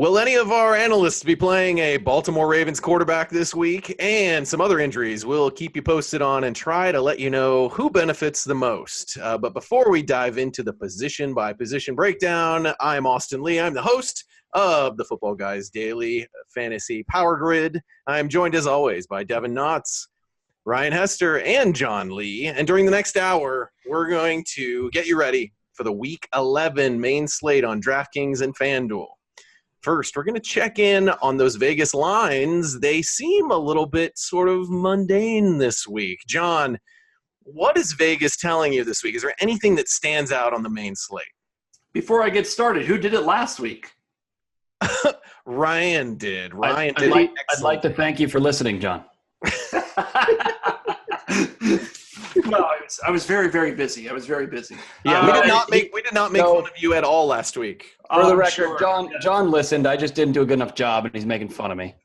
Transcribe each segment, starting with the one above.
Will any of our analysts be playing a Baltimore Ravens quarterback this week? And some other injuries we'll keep you posted on and try to let you know who benefits the most. But before we dive into the position-by-position breakdown, I'm Austin Lee. I'm the host of the Footballguys Daily Fantasy Power Grid. I'm joined, as always, by Devin Knotts, Ryan Hester, and John Lee. And during the next hour, we're going to get you ready for the Week 11 main slate on DraftKings and FanDuel. First, we're going to check in on those Vegas lines. They seem a little bit sort of mundane this week. John, what is Vegas telling you this week? Is there anything that stands out on the main slate? Before I get started, who did it last week? Ryan did. I'd like to thank you for listening, John. No, I was very, very busy. Yeah, we did not make fun of you at all last week. For the record, sure. John listened. I just didn't do a good enough job, and he's making fun of me.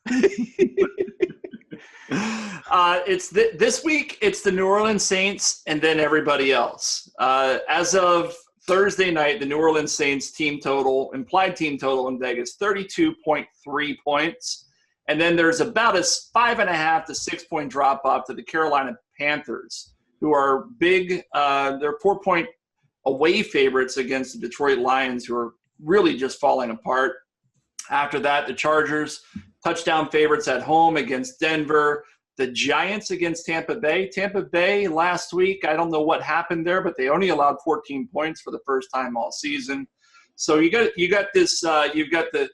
This week, it's the New Orleans Saints and then everybody else. As of Thursday night, the New Orleans Saints implied team total in Vegas, 32.3 points. And then there's about a 5.5 to 6 point drop off to the Carolina Panthers, who are big. They're 4-point away favorites against the Detroit Lions, who are really just falling apart. After that, the Chargers, touchdown favorites at home against Denver. The Giants against Tampa Bay. Tampa Bay last week, I don't know what happened there, but they only allowed 14 points for the first time all season. So you got this. You've got the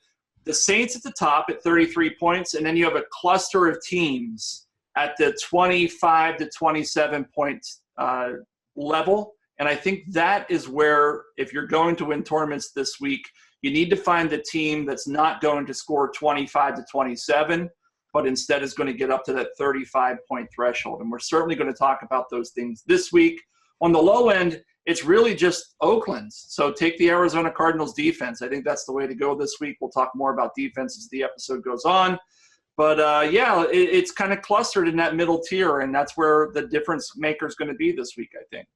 Saints at the top at 33 points, and then you have a cluster of teams at the 25 to 27 point level. And I think that is where, if you're going to win tournaments this week, you need to find the team that's not going to score 25 to 27, but instead is going to get up to that 35-point threshold. And we're certainly going to talk about those things this week. On the low end, it's really just Oakland's. So take the Arizona Cardinals defense. I think that's the way to go this week. We'll talk more about defense as the episode goes on. But, it's kind of clustered in that middle tier, and that's where the difference maker is going to be this week, I think.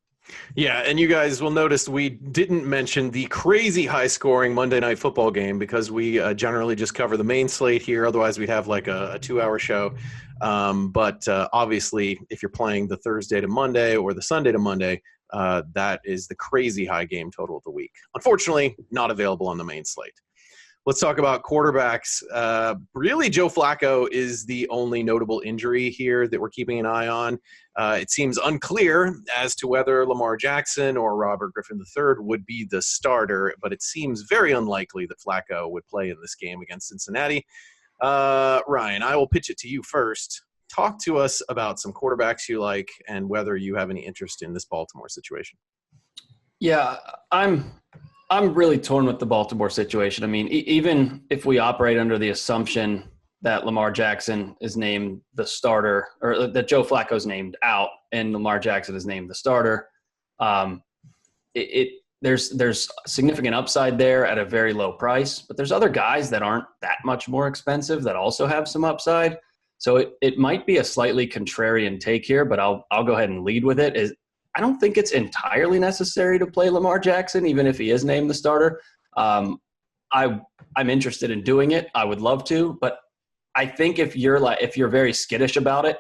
Yeah, and you guys will notice we didn't mention the crazy high-scoring Monday Night Football game because we generally just cover the main slate here. Otherwise, we'd have like a 2-hour show. But obviously, if you're playing the Thursday to Monday or the Sunday to Monday, that is the crazy high game total of the week. Unfortunately, not available on the main slate. Let's talk about quarterbacks. Really, Joe Flacco is the only notable injury here that we're keeping an eye on. It seems unclear as to whether Lamar Jackson or Robert Griffin III would be the starter, but it seems very unlikely that Flacco would play in this game against Cincinnati. Ryan, I will pitch it to you first. Talk to us about some quarterbacks you like and whether you have any interest in this Baltimore situation. Yeah, I'm really torn with the Baltimore situation. I mean, even if we operate under the assumption that Lamar Jackson is named the starter, or that Joe Flacco is named out and Lamar Jackson is named the starter, there's significant upside there at a very low price. But there's other guys that aren't that much more expensive that also have some upside. So it might be a slightly contrarian take here, but I'll go ahead and lead with it. I don't think it's entirely necessary to play Lamar Jackson, even if he is named the starter. I'm interested in doing it. I would love to, but I think if you're very skittish about it,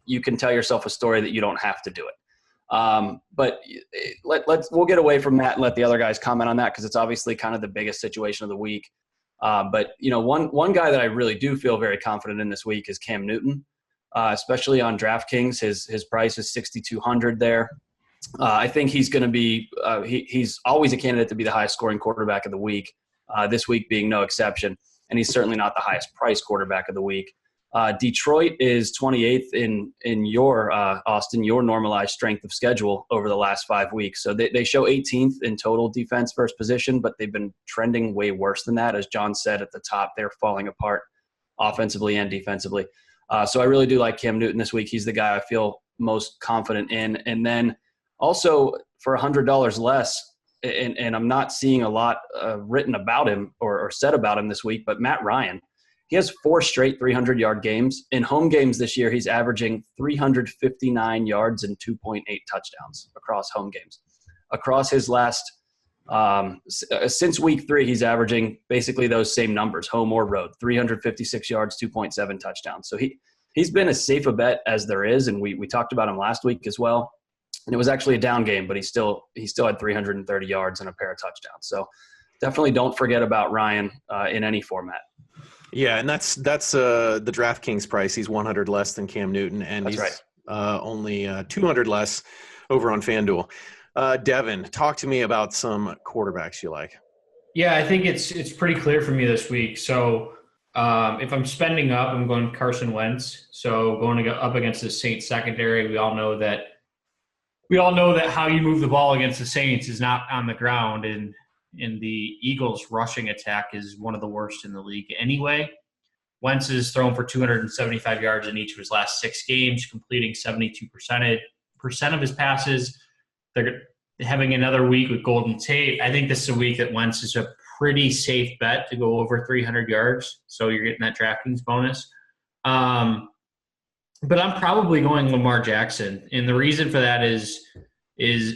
you can tell yourself a story that you don't have to do it. But we'll get away from that and let the other guys comment on that because it's obviously kind of the biggest situation of the week. But one guy that I really do feel very confident in this week is Cam Newton, especially on DraftKings. His price is $6,200 there. I think he's going to be he's always a candidate to be the highest scoring quarterback of the week, this week being no exception. And he's certainly not the highest priced quarterback of the week. Detroit is 28th in your, Austin, your normalized strength of schedule over the last 5 weeks. So they show 18th in total defense versus position, but they've been trending way worse than that. As John said at the top, they're falling apart offensively and defensively. So I really do like Cam Newton this week. He's the guy I feel most confident in. And then also for $100 less, and I'm not seeing a lot written about him or said about him this week, but Matt Ryan. He has 4 straight 300-yard games. In home games this year, he's averaging 359 yards and 2.8 touchdowns across home games. Across his last Since week 3, he's averaging basically those same numbers, home or road, 356 yards, 2.7 touchdowns. So he's been as safe a bet as there is, and we talked about him last week as well. And it was actually a down game, but he still had 330 yards and a pair of touchdowns. So definitely don't forget about Ryan in any format. Yeah, and that's the DraftKings price. He's 100 less than Cam Newton, and That's he's right. Only 200 less over on FanDuel. Devin, talk to me about some quarterbacks you like. Yeah, I think it's pretty clear for me this week. So if I'm spending up, I'm going Carson Wentz. So going to go up against the Saints secondary, we all know that how you move the ball against the Saints is not on the ground, and the Eagles' rushing attack is one of the worst in the league anyway. Wentz has thrown for 275 yards in each of his last 6 games, completing 72% of his passes. They're having another week with Golden Tate. I think this is a week that Wentz is a pretty safe bet to go over 300 yards, so you're getting that DraftKings bonus. But I'm probably going Lamar Jackson, and the reason for that is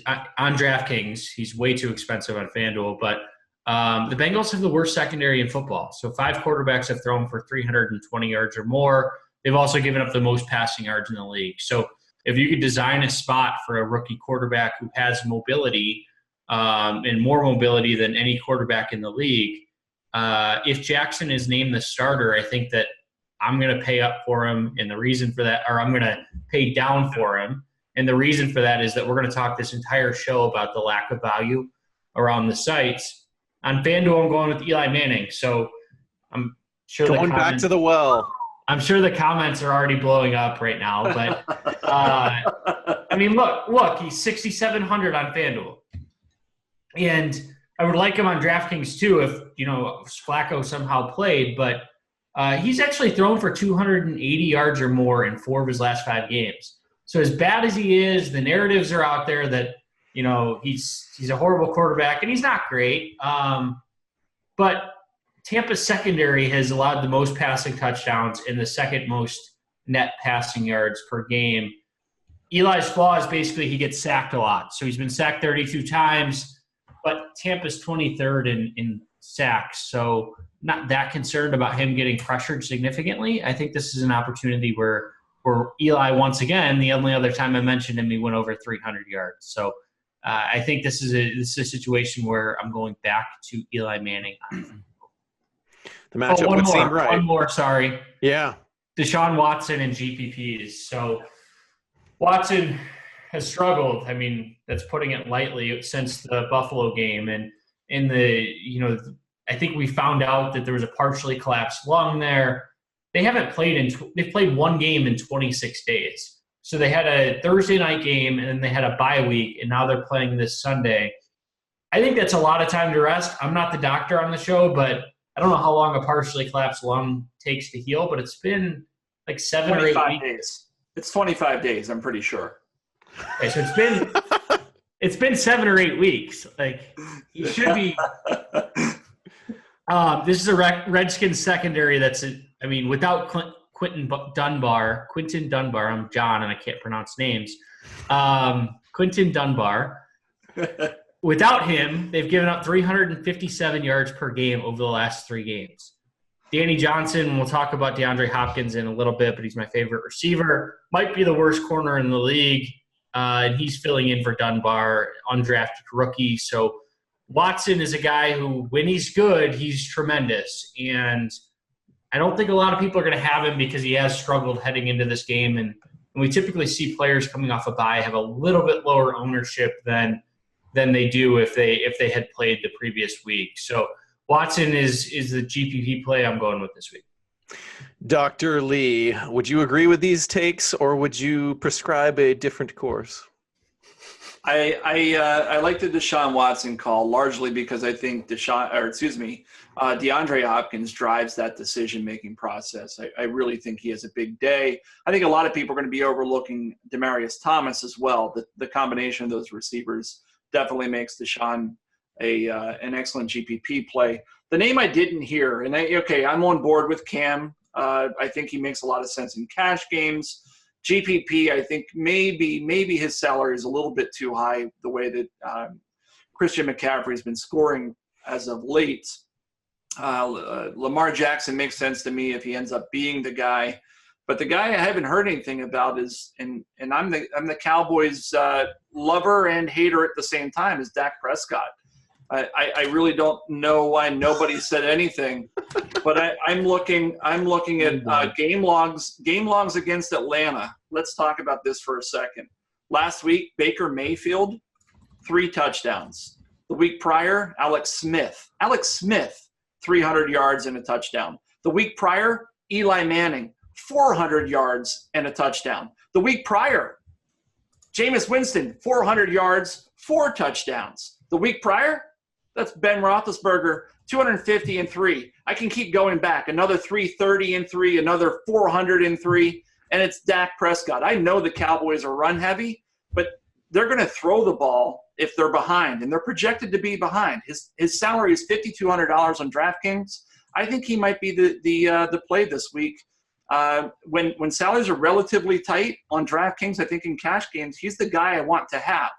on DraftKings, he's way too expensive on FanDuel, but the Bengals have the worst secondary in football. So 5 quarterbacks have thrown for 320 yards or more. They've also given up the most passing yards in the league. So if you could design a spot for a rookie quarterback who has mobility and more mobility than any quarterback in the league, if Jackson is named the starter, I think that I'm going to pay up for him. And the reason for that, or I'm going to pay down for him. And the reason for that is that we're going to talk this entire show about the lack of value around the sites. On FanDuel, I'm going with Eli Manning. So I'm sure going back to the well. I'm sure the comments are already blowing up right now. But, I mean, look, he's 6,700 on FanDuel. And I would like him on DraftKings too if, Flacco somehow played. But he's actually thrown for 280 yards or more in 4 of his last 5 games. So as bad as he is, the narratives are out there that, he's a horrible quarterback, and he's not great. But Tampa's secondary has allowed the most passing touchdowns and the second most net passing yards per game. Eli's flaw is basically he gets sacked a lot. So he's been sacked 32 times, but Tampa's 23rd in sacks. So not that concerned about him getting pressured significantly. I think this is an opportunity where Eli, once again, the only other time I mentioned him, he went over 300 yards. So I think this is a situation where I'm going back to Eli Manning. The matchup would seem right. One more, sorry. Yeah. Deshaun Watson and GPPs. So Watson has struggled. I mean, that's putting it lightly since the Buffalo game. And I think we found out that there was a partially collapsed lung there. They've played 1 game in 26 days. So they had a Thursday night game, and then they had a bye week, and now they're playing this Sunday. I think that's a lot of time to rest. I'm not the doctor on the show, but I don't know how long a partially collapsed lung takes to heal, but it's been like 7 or 8 weeks. Days. It's 25 days, I'm pretty sure. Okay, so it's been 7 or 8 weeks. Like, he should be this is a Redskins secondary without Quinton Dunbar, I'm John and I can't pronounce names. Quinton Dunbar. Without him, they've given up 357 yards per game over the last 3 games. Danny Johnson, we'll talk about DeAndre Hopkins in a little bit, but he's my favorite receiver. Might be the worst corner in the league, and he's filling in for Dunbar, undrafted rookie. So Watson is a guy who, when he's good, he's tremendous. And I don't think a lot of people are going to have him because he has struggled heading into this game. And we typically see players coming off a bye have a little bit lower ownership than they do if they had played the previous week. So Watson is the GPP play I'm going with this week. Dr. Lee, would you agree with these takes, or would you prescribe a different course? I like the Deshaun Watson call largely because I think DeAndre Hopkins drives that decision-making process. I really think he has a big day. I think a lot of people are going to be overlooking Demaryius Thomas as well. The combination of those receivers definitely makes Deshaun an excellent GPP play. The name I didn't hear, and I'm on board with Cam. I think he makes a lot of sense in cash games. GPP, I think maybe his salary is a little bit too high the way that Christian McCaffrey's been scoring as of late. Lamar Jackson makes sense to me if he ends up being the guy. But the guy I haven't heard anything about is, and I'm the Cowboys lover and hater at the same time, is Dak Prescott. I really don't know why nobody said anything, but I'm looking at game logs against Atlanta. Let's talk about this for a second. Last week, Baker Mayfield, 3 touchdowns. The week prior, Alex Smith, 300 yards and a touchdown. The week prior, Eli Manning, 400 yards and a touchdown. The week prior, Jameis Winston, 400 yards, 4 touchdowns. The week prior, that's Ben Roethlisberger, 250 and 3. I can keep going back. Another 330 and 3, another 400 and 3, and it's Dak Prescott. I know the Cowboys are run heavy, but they're going to throw the ball if they're behind, and they're projected to be behind. His salary is $5,200 on DraftKings. I think he might be the play this week. When salaries are relatively tight on DraftKings, I think in cash games, he's the guy I want to have.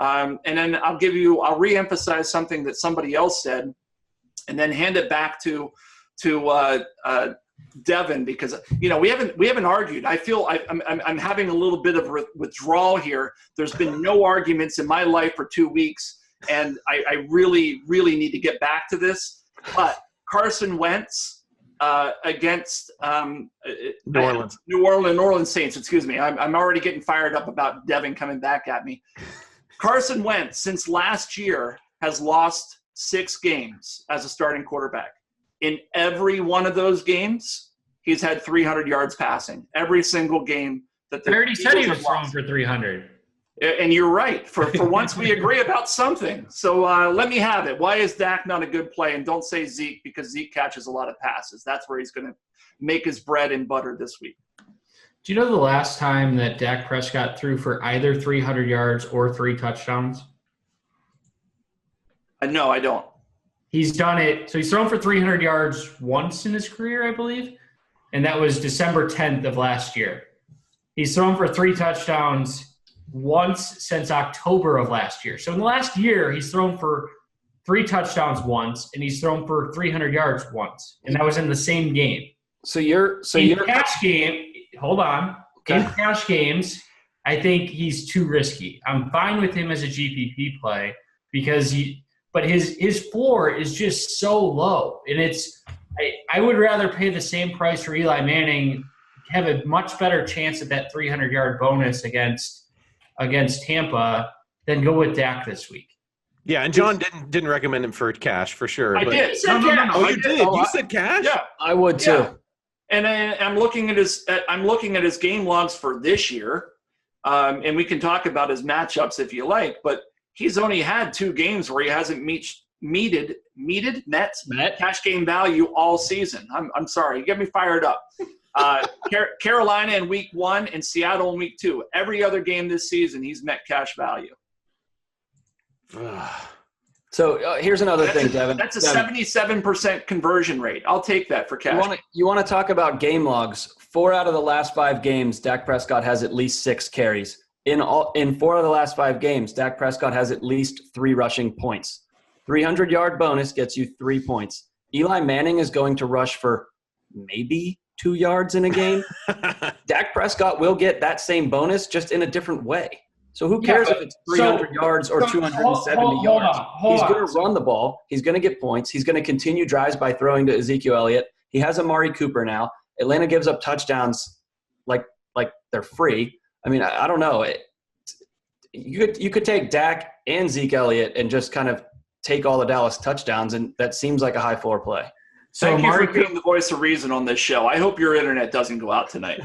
And then I'll reemphasize something that somebody else said, and then hand it back to Devin, because we haven't argued. I feel I'm having a little bit of withdrawal here. There's been no arguments in my life for 2 weeks, and I really need to get back to this. But Carson Wentz against New Orleans Saints. Excuse me. I'm already getting fired up about Devin coming back at me. Carson Wentz, since last year, has lost 6 games as a starting quarterback. In every one of those games, he's had 300 yards passing. Every single game that the I already said he was lost. throwing for 300. And you're right. For once we agree about something. So let me have it. Why is Dak not a good play? And don't say Zeke, because Zeke catches a lot of passes. That's where he's going to make his bread and butter this week. Do you know the last time that Dak Prescott threw for either 300 yards or 3 touchdowns? No, I don't. He's done it. So he's thrown for 300 yards once in his career, I believe, and that was December 10th of last year. He's thrown for 3 touchdowns once since October of last year. So in the last year, he's thrown for 3 touchdowns once, and he's thrown for 300 yards once, and that was in the same game. In cash game. Hold on. Okay. In cash games, I think he's too risky. I'm fine with him as a GPP play because but his floor is just so low, and I would rather pay the same price for Eli Manning, have a much better chance at that 300-yard bonus against Tampa than go with Dak this week. Yeah, and John didn't recommend him for cash for sure. I did. No. Oh, you did. You said cash? Yeah, I would too. Yeah. And I'm looking at his game logs for this year, and we can talk about his matchups if you like. But he's only had 2 games where he hasn't met cash game value all season. I'm sorry, you get me fired up. Carolina in week 1 and Seattle in week 2. Every other game this season, he's met cash value. So here's another thing, Devin. That's a 77% conversion rate. I'll take that for cash. You want to talk about game logs? 4 out of the last 5 games, Dak Prescott has at least 6 carries. In 4 of the last 5 games, Dak Prescott has at least 3 rushing points. 300-yard bonus gets you 3 points. Eli Manning is going to rush for maybe 2 yards in a game. Dak Prescott will get that same bonus, just in a different way. So who cares if it's 300 yards or 270 yards? He's going to run the ball. He's going to get points. He's going to continue drives by throwing to Ezekiel Elliott. He has Amari Cooper now. Atlanta gives up touchdowns like they're free. I mean, I don't know. You could take Dak and Zeke Elliott and just kind of take all the Dallas touchdowns, and that seems like a high floor play. So thank you for being the voice of reason on this show. I hope your internet doesn't go out tonight.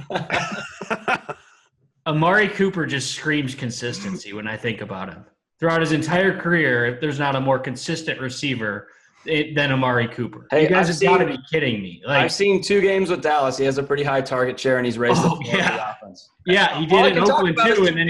Amari Cooper just screams consistency when I think about him. Throughout his entire career, there's not a more consistent receiver than Amari Cooper. Hey, you guys have got to be kidding me. I've seen 2 games with Dallas. He has a pretty high target share, and he's raised the floor of the offense. Yeah, he did in Oakland too, and then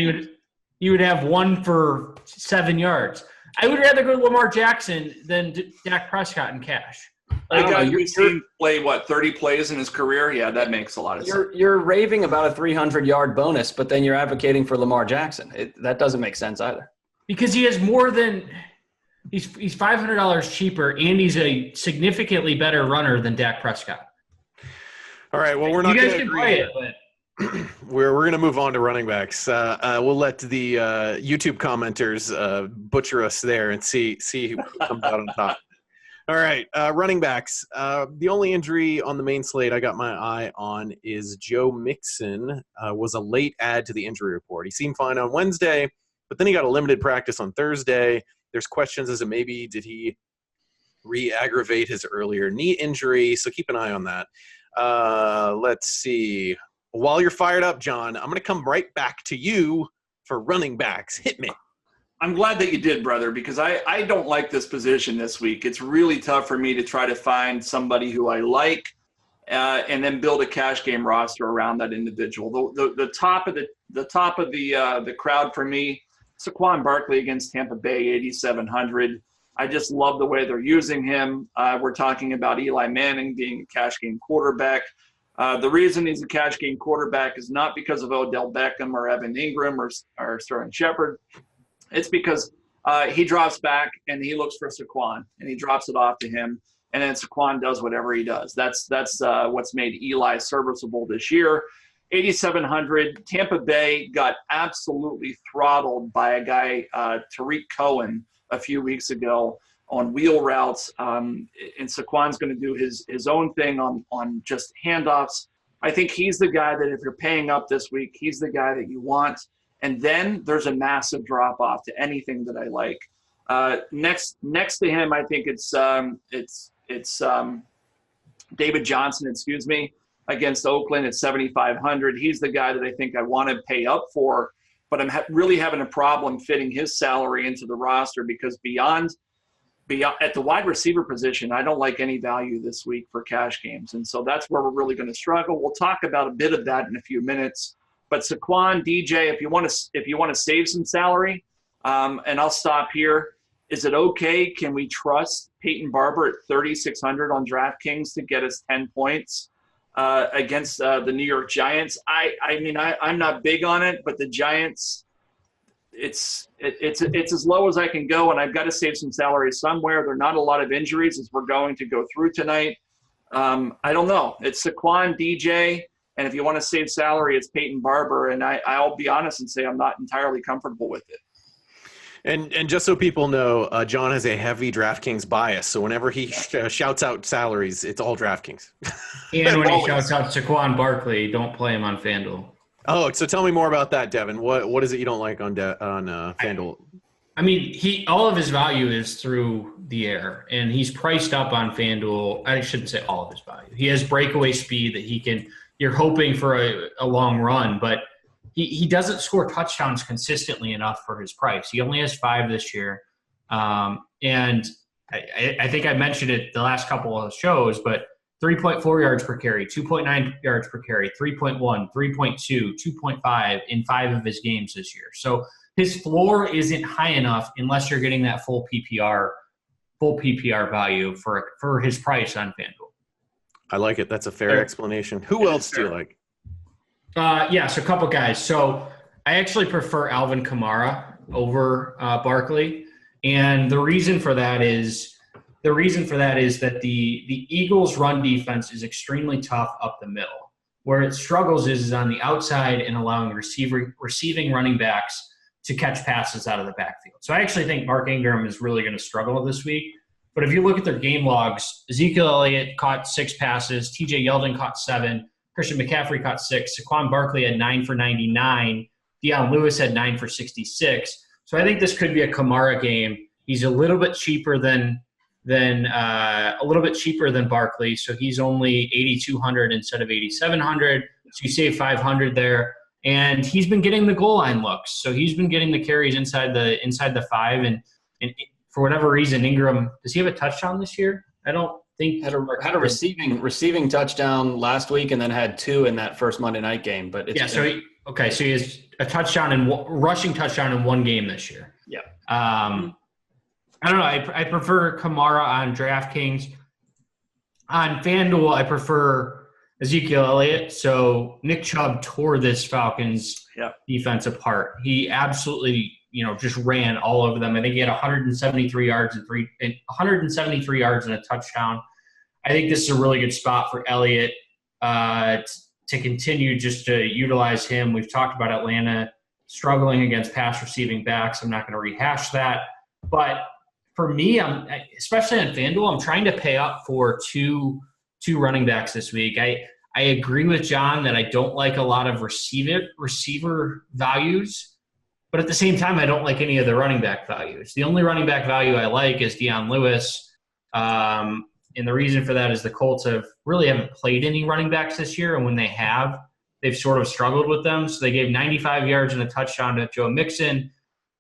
he would have 1 for 7 yards. I would rather go to Lamar Jackson than Dak Prescott in cash. We've seen play, 30 plays in his career? Yeah, that makes a lot of sense. You're raving about a 300-yard bonus, but then you're advocating for Lamar Jackson. That doesn't make sense either. Because he has more than He's $500 cheaper, and he's a significantly better runner than Dak Prescott. All right. Well, we're not going to agree. Play it, but we're going to move on to running backs. We'll let the YouTube commenters butcher us there and see who comes out on top. All right, running backs. The only injury on the main slate I got my eye on is Joe Mixon. Was a late add to the injury report. He seemed fine on Wednesday, but then he got a limited practice on Thursday. There's questions as to maybe did he re-aggravate his earlier knee injury, so keep an eye on that. Let's see. While you're fired up, John, I'm going to come right back to you for running backs. Hit me. I'm glad that you did, brother, because I don't like this position this week. It's really tough for me to try to find somebody who I like and then build a cash game roster around that individual. The top of the crowd for me, Saquon Barkley against Tampa Bay, 8,700. I just love the way they're using him. We're talking about Eli Manning being a cash game quarterback. The reason he's a cash game quarterback is not because of Odell Beckham or Evan Ingram or Sterling Shepard. It's because he drops back and he looks for Saquon and he drops it off to him, and then Saquon does whatever he does. That's what's made Eli serviceable this year. 8,700. Tampa Bay got absolutely throttled by a guy, Tariq Cohen, a few weeks ago on wheel routes, and Saquon's going to do his own thing on just handoffs. I think he's the guy that if you're paying up this week, he's the guy that you want. And then there's a massive drop-off to anything that I like. Next to him, I think it's David Johnson, against Oakland at 7,500. He's the guy that I think I want to pay up for, but I'm really having a problem fitting his salary into the roster because beyond at the wide receiver position, I don't like any value this week for cash games. And so that's where we're really going to struggle. We'll talk about a bit of that in a few minutes. But Saquon, DJ, if you want to save some salary, and I'll stop here. Is it okay? Can we trust Peyton Barber at 3,600 on DraftKings to get us 10 points against the New York Giants? I'm not big on it, but the Giants, it's as low as I can go, and I've got to save some salary somewhere. There are not a lot of injuries as we're going to go through tonight. I don't know. It's Saquon, DJ. And if you want to save salary, it's Peyton Barber. And I'll be honest and say I'm not entirely comfortable with it. And just so people know, John has a heavy DraftKings bias. So whenever he shouts out salaries, it's all DraftKings. And when he shouts out Saquon Barkley, don't play him on FanDuel. Oh, so tell me more about that, Devin. What is it you don't like on FanDuel? I mean, all of his value is through the air, and he's priced up on FanDuel. I shouldn't say all of his value. He has breakaway speed that he can – you're hoping for a long run, but he doesn't score touchdowns consistently enough for his price. He only has 5 this year. And I think I mentioned it the last couple of shows, but 3.4 yards per carry, 2.9 yards per carry, 3.1, 3.2, 2.5 in 5 of his games this year. So his floor isn't high enough unless you're getting that full PPR value for his price on FanDuel. I like it. That's a fair explanation. Who else do you like? So a couple guys. So I actually prefer Alvin Kamara over Barkley. And the reason for that is that the Eagles' run defense is extremely tough up the middle. Where it struggles is on the outside and allowing receiving running backs to catch passes out of the backfield. So I actually think Mark Ingram is really going to struggle this week. But if you look at their game logs, Ezekiel Elliott caught 6 passes, TJ Yeldon caught 7, Christian McCaffrey caught 6, Saquon Barkley had 9 for 99, Dion Lewis had 9 for 66. So I think this could be a Kamara game. He's a little bit cheaper than Barkley, so he's only 8,200 instead of 8,700. So you save 500 there, and he's been getting the goal line looks. So he's been getting the carries inside the 5, and for whatever reason, Ingram, does he have a touchdown this year? I don't think had a receiving touchdown last week, and then had 2 in that first Monday night game. But so he has a touchdown and rushing touchdown in 1 game this year. Yeah. I don't know. I prefer Kamara on DraftKings. On FanDuel, I prefer Ezekiel Elliott. So Nick Chubb tore this Falcons defense apart. He absolutely just ran all over them. I think he had 173 yards and 173 yards and a touchdown. I think this is a really good spot for Elliott to continue just to utilize him. We've talked about Atlanta struggling against pass receiving backs. I'm not going to rehash that. But for me, especially on FanDuel, I'm trying to pay up for two running backs this week. I agree with John that I don't like a lot of receiver values, but at the same time, I don't like any of the running back values. The only running back value I like is Dion Lewis. And the reason for that is the Colts haven't played any running backs this year, and when they have, they've sort of struggled with them. So they gave 95 yards and a touchdown to Joe Mixon.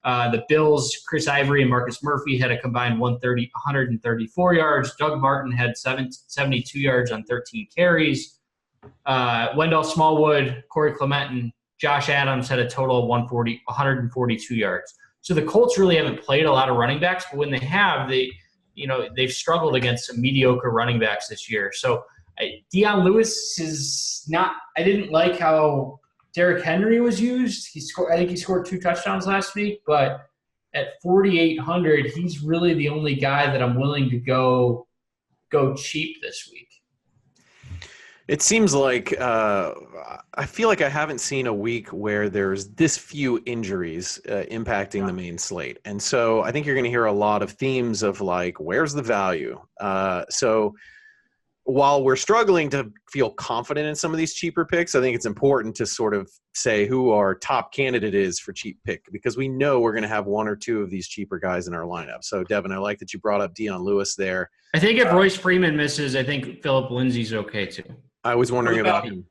The Bills, Chris Ivory and Marcus Murphy had a combined 134 yards. Doug Martin had 72 yards on 13 carries. Wendell Smallwood, Corey Clement, and Josh Adams had a total of 142 yards. So the Colts really haven't played a lot of running backs, but when they have, they've struggled against some mediocre running backs this year. So Dion Lewis is not – I didn't like how Derrick Henry was used. I think he scored 2 touchdowns last week, but at 4,800, he's really the only guy that I'm willing to go cheap this week. It seems like I feel like I haven't seen a week where there's this few injuries impacting the main slate. And so I think you're going to hear a lot of themes of like, where's the value? So while we're struggling to feel confident in some of these cheaper picks, I think it's important to sort of say who our top candidate is for cheap pick, because we know we're going to have 1 or 2 of these cheaper guys in our lineup. So Devin, I like that you brought up Dion Lewis there. I think if Royce Freeman misses, I think Phillip Lindsay's okay too. I was wondering about him.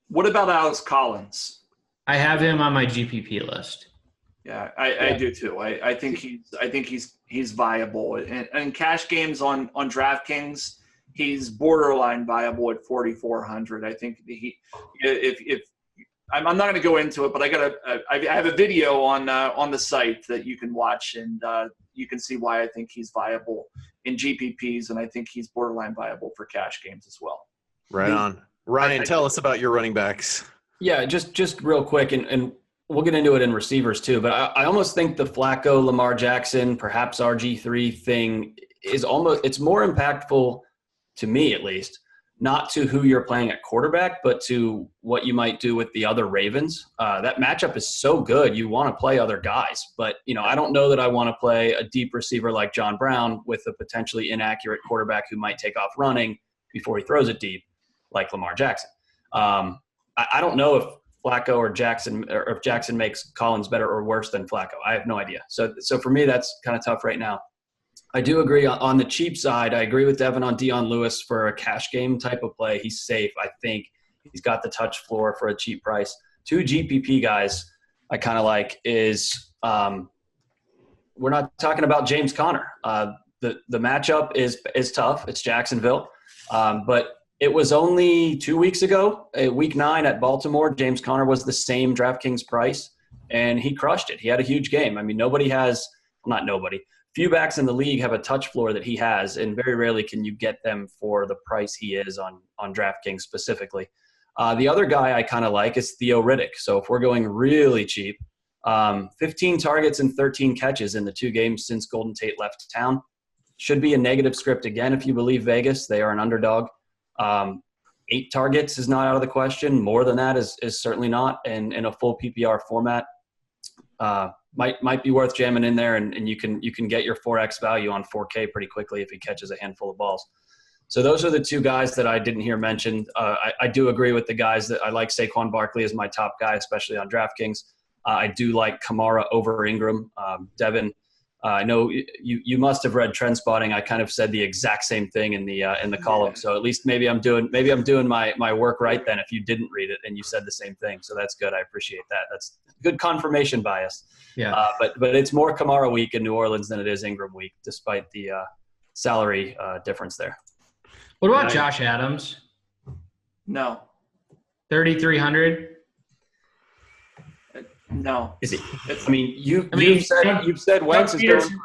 What about Alex Collins? I have him on my GPP list. Yeah, I do too. I think he's viable. And in cash games on DraftKings, he's borderline viable at 4,400. I think I'm not going to go into it, but I have a video on the site that you can watch, and you can see why I think he's viable in GPPs, and I think he's borderline viable for cash games as well. Right on. Ryan, tell us about your running backs. Yeah, just real quick, and we'll get into it in receivers too, but I almost think the Flacco, Lamar Jackson, perhaps RG3 thing it's more impactful, to me at least, not to who you're playing at quarterback, but to what you might do with the other Ravens. That matchup is so good, you want to play other guys. But, I don't know that I want to play a deep receiver like John Brown with a potentially inaccurate quarterback who might take off running before he throws it deep, like Lamar Jackson. I don't know if Flacco or Jackson, or if Jackson makes Collins better or worse than Flacco. I have no idea. So for me, that's kind of tough right now. I do agree on the cheap side. I agree with Devin on Dion Lewis for a cash game type of play. He's safe. I think he's got the touch floor for a cheap price. 2 GPP guys I kind of like is we're not talking about James Conner. The matchup is tough. It's Jacksonville. But it was only 2 weeks ago, week 9 at Baltimore, James Conner was the same DraftKings price, and he crushed it. He had a huge game. I mean, few backs in the league have a touch floor that he has, and very rarely can you get them for the price he is on DraftKings specifically. The other guy I kind of like is Theo Riddick. So if we're going really cheap, 15 targets and 13 catches in the 2 games since Golden Tate left town. Should be a negative script again if you believe Vegas. They are an underdog. 8 targets is not out of the question. More than that is certainly not. And in a full PPR format, might be worth jamming in there, and you can get your 4x value on 4K pretty quickly if he catches a handful of balls. So those are the 2 guys that I didn't hear mentioned. I do agree with the guys that I like. Saquon Barkley is my top guy, especially on DraftKings. I do like Kamara over Ingram. Devin, I know you must have read Trend Spotting. I kind of said the exact same thing in the column. So at least maybe I'm doing my work right then if you didn't read it and you said the same thing. So that's good. I appreciate that. That's good confirmation bias. Yeah. But it's more Kamara week in New Orleans than it is Ingram week, despite the salary difference there. What about Josh Adams? No. 3,300. No. Is he? You've said Wentz is going.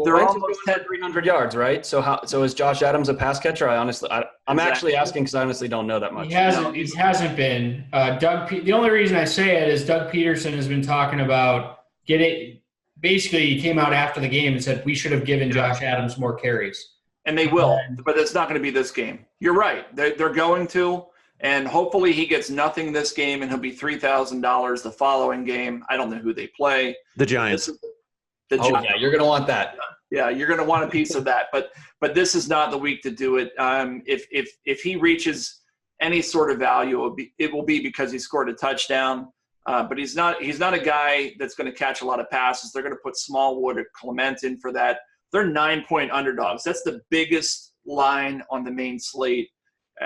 They're almost 300 yards, right? So is Josh Adams a pass catcher? I'm actually asking because I honestly don't know that much. He hasn't been. The only reason I say it is Doug Peterson has been talking about basically he came out after the game and said we should have given Josh Adams more carries. And they will, but it's not going to be this game. You're right. They're going to, and hopefully he gets nothing this game, and he'll be $3,000 the following game. I don't know who they play. The Giants. Yeah, you're going to want that. Yeah, you're going to want a piece of that. But this is not the week to do it. If he reaches any sort of value, it will be because he scored a touchdown. But he's not a guy that's going to catch a lot of passes. They're going to put Smallwood or Clement in for that. They're 9-point underdogs. That's the biggest line on the main slate.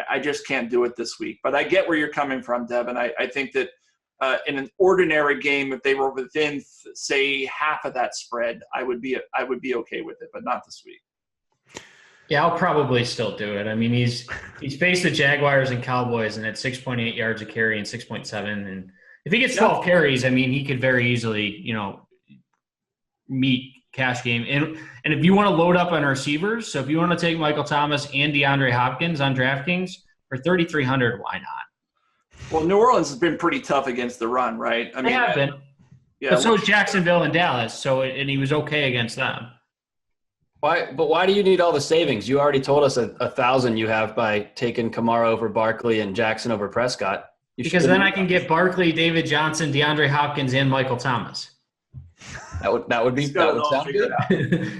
I just can't do it this week. But I get where you're coming from, Devin. I think that in an ordinary game, if they were within, say, half of that spread, I would be okay with it, but not this week. Yeah, I'll probably still do it. I mean, he's faced the Jaguars and Cowboys and at 6.8 yards a carry and 6.7. And if he gets 12 carries, I mean, he could very easily, meet cash game. And if you want to load up on receivers, so if you want to take Michael Thomas and DeAndre Hopkins on DraftKings for $3,300, why not? Well, New Orleans has been pretty tough against the run, right? I mean, they have been. Yeah, but so is Jacksonville and Dallas. And he was okay against them. Why do you need all the savings? You already told us 1,000 you have by taking Kamara over Barkley and Jackson over Prescott. Because then I can get Barkley, David Johnson, DeAndre Hopkins, and Michael Thomas. That would sound good.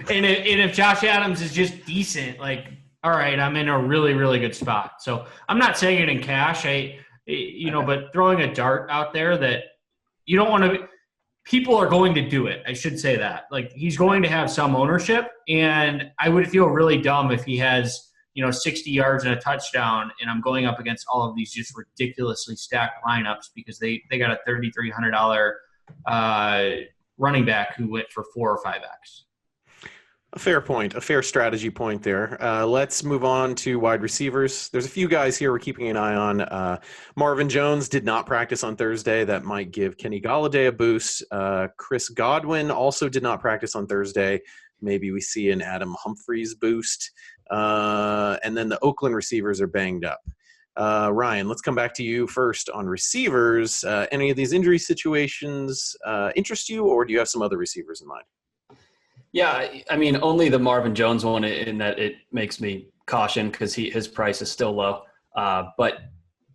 and if Josh Adams is just decent, like, all right, I'm in a really, really good spot. So I'm not saying it in cash, but throwing a dart out there that you don't want to – people are going to do it. I should say that. Like, he's going to have some ownership, and I would feel really dumb if he has, 60 yards and a touchdown, and I'm going up against all of these just ridiculously stacked lineups because they got a $3,300 running back who went for 4 or 5x. A fair point, a fair strategy point there. Let's move on to wide receivers. There's a few guys here we're keeping an eye on. Marvin Jones did not practice on Thursday. That might give Kenny Golladay a boost. Chris Godwin also did not practice on Thursday. Maybe we see an Adam Humphries boost. And then the Oakland receivers are banged up. Ryan, let's come back to you first on receivers. Any of these injury situations interest you, or do you have some other receivers in mind? Yeah, I mean, only the Marvin Jones one in that it makes me caution because his price is still low. But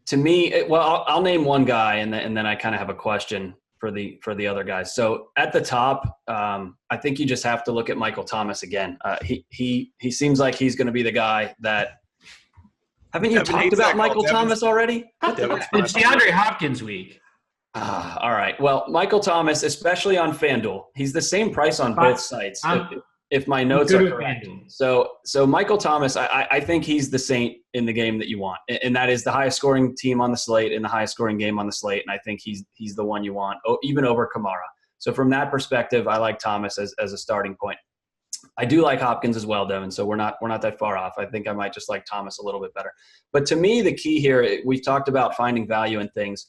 to me, I'll name one guy, and then I kind of have a question for the other guys. So at the top, I think you just have to look at Michael Thomas again. He seems like he's going to be the guy that. Haven't you talked about Michael Thomas already? It's DeAndre Hopkins week. All right. Well, Michael Thomas, especially on FanDuel, he's the same price on both sites. If my notes are correct. So Michael Thomas, I think he's the saint in the game that you want, and that is the highest scoring team on the slate and the highest scoring game on the slate. And I think he's the one you want, even over Kamara. So from that perspective, I like Thomas as a starting point. I do like Hopkins as well, Devin. So we're not that far off. I think I might just like Thomas a little bit better. But to me, the key here, we've talked about finding value in things,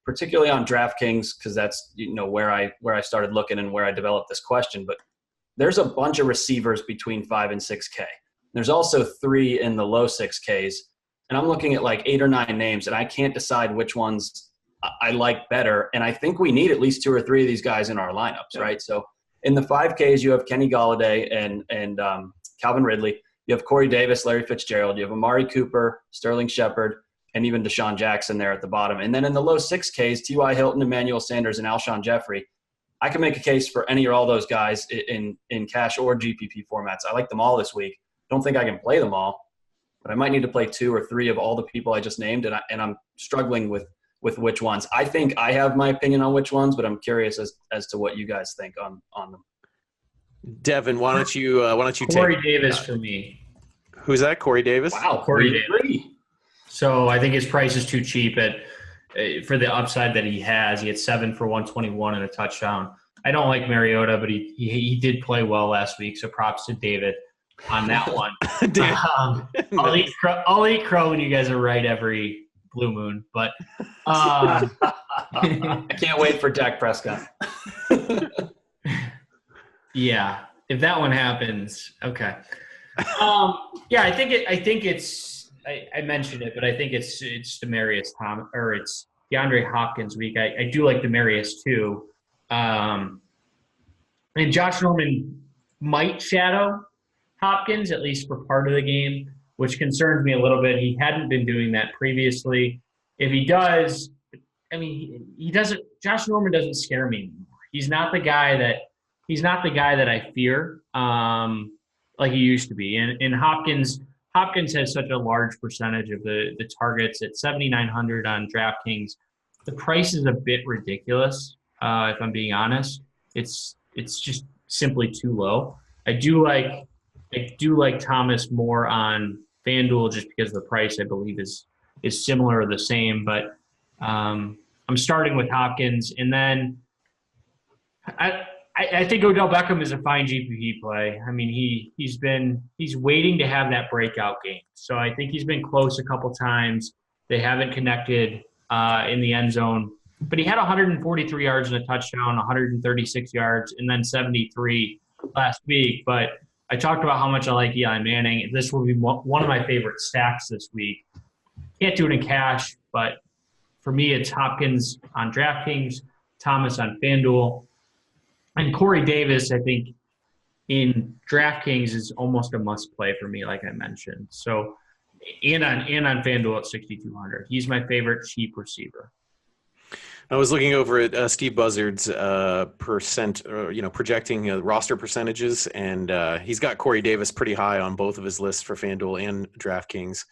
particularly on DraftKings, because that's where I started looking and where I developed this question. But there's a bunch of receivers between 5 and 6K. There's also 3 in the low 6Ks. And I'm looking at like 8 or 9 names, and I can't decide which ones I like better. And I think we need at least 2 or 3 of these guys in our lineups, right? So in the 5Ks, you have Kenny Golladay and Calvin Ridley. You have Corey Davis, Larry Fitzgerald. You have Amari Cooper, Sterling Shepard, and even Deshaun Jackson there at the bottom. And then in the low 6Ks, T.Y. Hilton, Emmanuel Sanders, and Alshon Jeffrey. I can make a case for any or all those guys in cash or GPP formats. I like them all this week. Don't think I can play them all, but I might need to play 2 or 3 of all the people I just named, and I'm struggling with which ones. I think I have my opinion on which ones, but I'm curious as to what you guys think on them. Devin, why don't you take Corey Davis for me? Who's that? Corey Davis? Wow, Corey Davis. So I think his price is too cheap for the upside that he has. He had 7 for 121 and a touchdown. I don't like Mariota, but he did play well last week, so props to David on that one. I'll eat crow when you guys are right every blue moon, but I can't wait for Dak Prescott. Yeah, if that one happens, okay. Yeah, I mentioned it, but I think it's Demaryius Thomas, or it's DeAndre Hopkins week. I do like Demaryius too. And Josh Norman might shadow Hopkins, at least for part of the game, which concerns me a little bit. He hadn't been doing that previously. If he does, I mean, he doesn't. Josh Norman doesn't scare me anymore. He's not the guy that I fear like he used to be. And Hopkins has such a large percentage of the targets at 7,900 on DraftKings. The price is a bit ridiculous, if I'm being honest. It's just simply too low. I do like Thomas more on FanDuel just because the price, I believe, is similar or the same. But I'm starting with Hopkins, and then I think Odell Beckham is a fine GPP play. I mean, he's waiting to have that breakout game. So I think he's been close a couple times. They haven't connected in the end zone. But he had 143 yards and a touchdown, 136 yards, and then 73 last week. But I talked about how much I like Eli Manning. This will be one of my favorite stacks this week. Can't do it in cash, but for me, it's Hopkins on DraftKings, Thomas on FanDuel. And Corey Davis, I think, in DraftKings is almost a must play for me, like I mentioned. So, and on FanDuel at 6,200. He's my favorite cheap receiver. I was looking over at Steve Buzzard's projecting roster percentages, and he's got Corey Davis pretty high on both of his lists for FanDuel and DraftKings.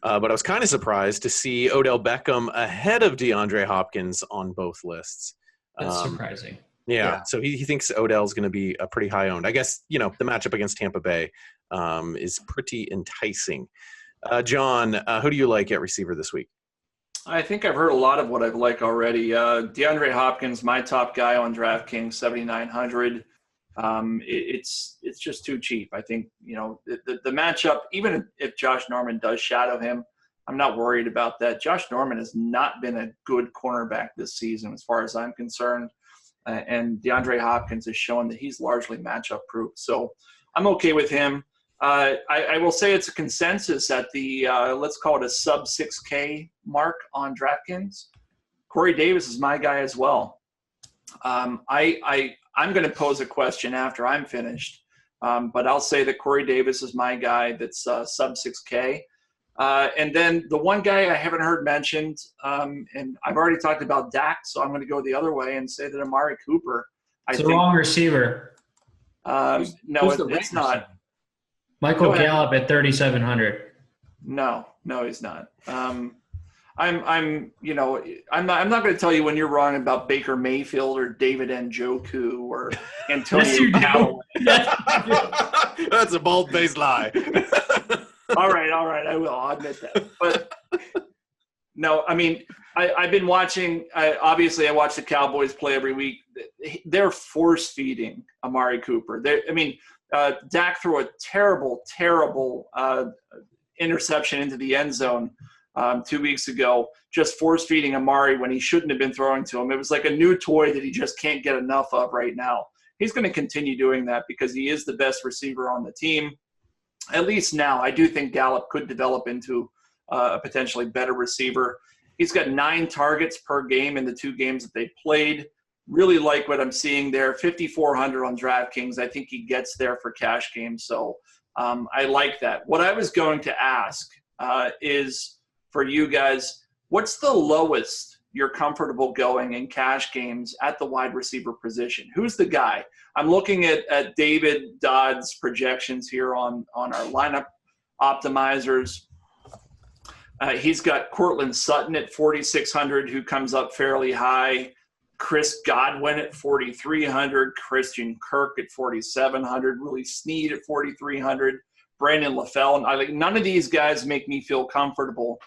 But I was kind of surprised to see Odell Beckham ahead of DeAndre Hopkins on both lists. That's surprising. Yeah, so he thinks Odell's going to be a pretty high owned. I guess, the matchup against Tampa Bay is pretty enticing. John, who do you like at receiver this week? I think I've heard a lot of what I've liked already. DeAndre Hopkins, my top guy on DraftKings, 7,900. It's just too cheap. I think, the matchup, even if Josh Norman does shadow him, I'm not worried about that. Josh Norman has not been a good cornerback this season as far as I'm concerned. And DeAndre Hopkins has shown that he's largely matchup proof. So I'm okay with him. I will say it's a consensus at the, let's call it a sub 6K mark on DraftKings. Corey Davis is my guy as well. I'm going to pose a question after I'm finished, but I'll say that Corey Davis is my guy that's sub 6K. And then the one guy I haven't heard mentioned, and I've already talked about Dak, so I'm going to go the other way and say that Amari Cooper. It's the wrong receiver. No, it's not. Michael Gallup at 3,700. No, he's not. I'm not going to tell you when you're wrong about Baker Mayfield or David Njoku or Antonio Callaway. That's a bold-faced lie. All right, I will. I'll admit that. But no, I mean, I've been watching. Obviously, I watch the Cowboys play every week. They're force-feeding Amari Cooper. Dak threw a terrible interception into the end zone 2 weeks ago, just force-feeding Amari when he shouldn't have been throwing to him. It was like a new toy that he just can't get enough of right now. He's going to continue doing that because he is the best receiver on the team. At least now, I do think Gallup could develop into a potentially better receiver. He's got 9 targets per game in the 2 games that they played. Really like what I'm seeing there. 5,400 on DraftKings. I think he gets there for cash games. So I like that. What I was going to ask is for you guys, what's the lowest you're comfortable going in cash games at the wide receiver position? Who's the guy? I'm looking at David Dodd's projections here on our lineup optimizers. He's got Courtland Sutton at 4,600, who comes up fairly high. Chris Godwin at 4,300, Christian Kirk at 4,700, Willie Snead at 4,300, Brandon LaFell. None of these guys make me feel comfortable.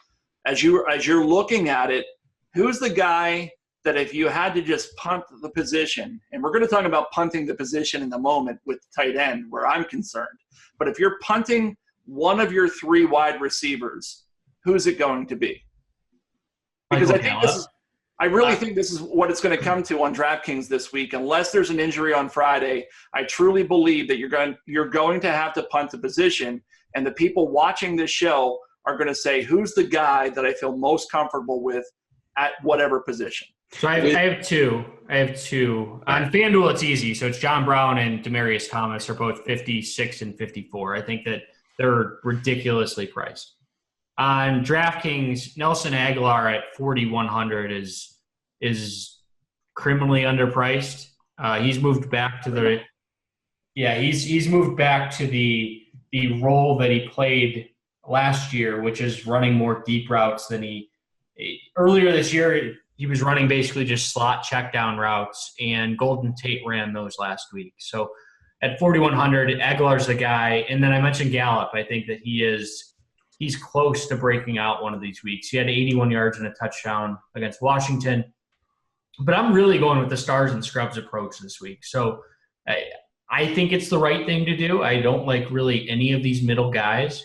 As you're looking at it, who's the guy that if you had to just punt the position, and we're going to talk about punting the position in the moment with the tight end where I'm concerned, but if you're punting one of your 3 wide receivers, who's it going to be? Because I really think this is what it's going to come to on DraftKings this week. Unless there's an injury on Friday, I truly believe that you're going to have to punt the position, and the people watching this show are going to say, who's the guy that I feel most comfortable with at whatever position? So I have two. On FanDuel, it's easy. So it's John Brown and Demaryius Thomas are both 56 and 54. I think that they're ridiculously priced. On DraftKings, Nelson Aguilar at 4,100 is criminally underpriced. He's moved back to the he's moved back to the role that he played last year, which is running more deep routes than earlier this year. He was running basically just slot check down routes, and Golden Tate ran those last week. So at 4,100, Aguilar's the guy. And then I mentioned Gallup. I think that he's close to breaking out one of these weeks. He had 81 yards and a touchdown against Washington. But I'm really going with the stars and scrubs approach this week. So I think it's the right thing to do. I don't like really any of these middle guys.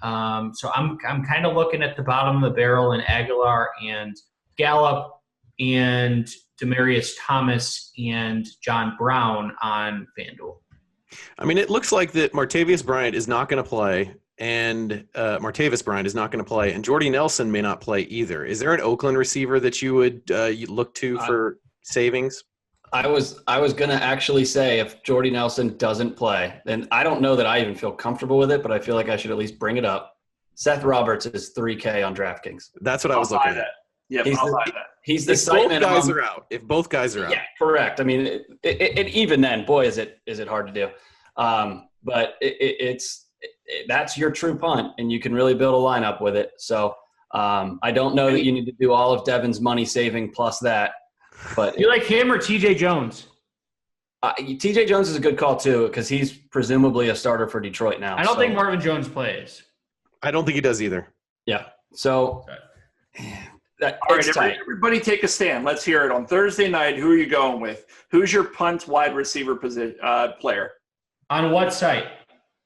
So I'm kind of looking at the bottom of the barrel in Aguilar and Gallup and Demaryius Thomas and John Brown on FanDuel. I mean, it looks like that Martavis Bryant is not going to play, and Jordy Nelson may not play either. Is there an Oakland receiver that you would look to for savings? I was going to actually say if Jordy Nelson doesn't play, then I don't know that I even feel comfortable with it, but I feel like I should at least bring it up. Seth Roberts is $3K on DraftKings. That's what I was looking at. Yeah, I'll buy that. He's the If both guys are out. Yeah, correct. I mean, even then, boy, is it hard to do. But that's your true punt, and you can really build a lineup with it. So I don't know that you need to do all of Devin's money saving plus that. But you like him or TJ Jones? TJ Jones is a good call too, because he's presumably a starter for Detroit now. I don't think Marvin Jones plays. I don't think he does either. Yeah. So. All right, everybody take a stand. Let's hear it. On Thursday night, who are you going with? Who's your punt wide receiver player? On what site?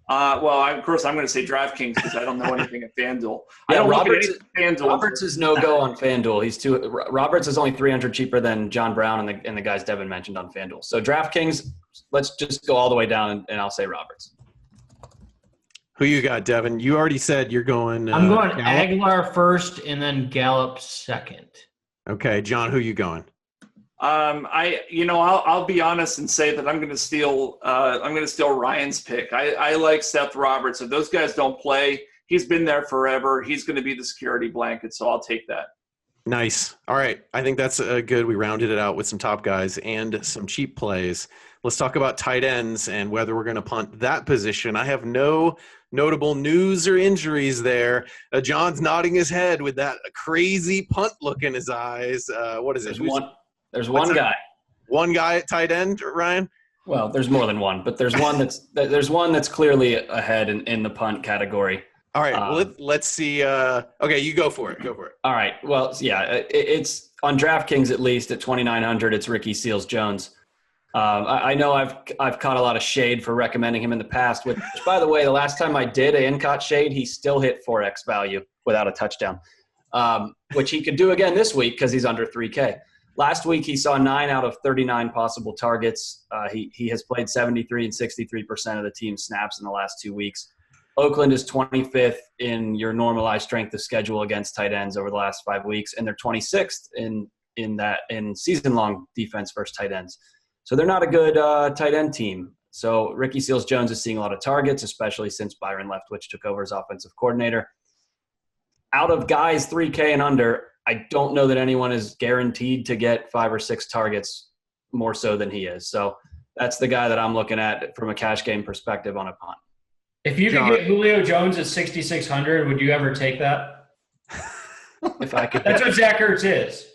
Of course, I'm going to say DraftKings because I don't know anything at FanDuel. Yeah, Roberts is no go on FanDuel. Roberts is only 300 cheaper than John Brown and the guys Devin mentioned on FanDuel. So DraftKings, let's just go all the way down, and I'll say Roberts. Who you got, Devin? You already said you're going. I'm going Gallup? Aguilar first, and then Gallup second. Okay, John, who you going? I'll be honest and say that I'm going to steal Ryan's pick. I like Seth Roberts. If those guys don't play, he's been there forever. He's going to be the security blanket, so I'll take that. Nice. All right, I think that's good. We rounded it out with some top guys and some cheap plays. Let's talk about tight ends and whether we're going to punt that position. I have no notable news or injuries there. John's nodding his head with that crazy punt look in his eyes. What is it? There's one guy. One guy at tight end, Ryan? Well, there's more than one, but there's one that's clearly ahead in the punt category. All right, let's see. Okay, you go for it. All right. Well, yeah, it's on DraftKings at least at 2,900. It's Ricky Seals-Jones. I know I've caught a lot of shade for recommending him in the past, which, by the way, the last time I did and caught shade, he still hit 4x value without a touchdown, which he could do again this week because he's under 3K. Last week, he saw 9 out of 39 possible targets. He has played 73 and 63% of the team's snaps in the last 2 weeks. Oakland is 25th in your normalized strength of schedule against tight ends over the last 5 weeks, and they're 26th in season-long defense versus tight ends. So they're not a good tight end team. So Ricky Seals-Jones is seeing a lot of targets, especially since Byron Leftwich took over as offensive coordinator. Out of guys 3K and under, I don't know that anyone is guaranteed to get 5 or 6 targets more so than he is. So that's the guy that I'm looking at from a cash game perspective on a punt. If you could get Julio Jones at 6,600, would you ever take that? If I could. That's what Zach Ertz is.